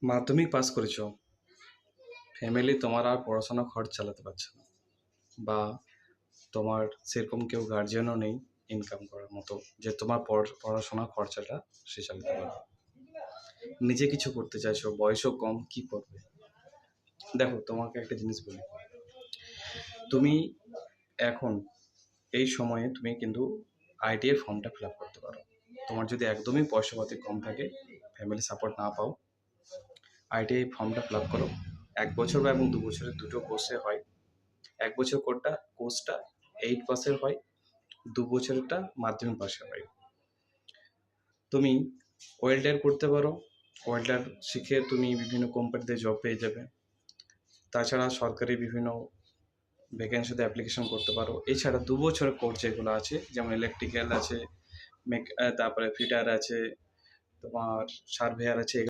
মাধ্যমিক পাস করেছো, ফ্যামিলি তোমার আর পড়াশোনা খরচ চালাতে পারছে না, বা তোমার সেরকম কেউ গার্জিয়ানও নেই ইনকাম করার মতো যে তোমার পড়াশোনা খরচাটা সে চালাতে পারবে। নিজে কিছু করতে চাইছো, বয়সও কম, কি করবে? দেখো, তোমাকে একটা জিনিস বলি, তুমি এখন এই সময়ে তুমি কিন্তু আইটি এর ফর্মটা ফিল আপ করতে পারো। তোমার যদি একদমই পয়সাপাতি কম থাকে, ফ্যামিলি সাপোর্ট না পাও, আইটিআই ফর্মটা ফিল আপ করো। 1 বছর বা এবং 2 বছরের দুটো কোর্সে হয়। 1 বছর কোর্সটা 8 পাসের হয়, 2 বছরেরটা মাধ্যমিক পাসের হয়। তুমি ওয়েল্ডার করতে পারো, ওয়েল্ডার শিখে তুমি বিভিন্ন কোম্পানিতে জব পেয়ে যাবে। তাছাড়া সরকারি বিভিন্ন ভ্যাকেন্সিতে অ্যাপ্লিকেশন করতে পারো। এছাড়া 2 বছরের কোর্স যেগুলো আছে, যেমন ইলেকট্রিক্যাল আছে, তারপরে ফিটার আছে, তোমার সার্ভেয়ার আছে,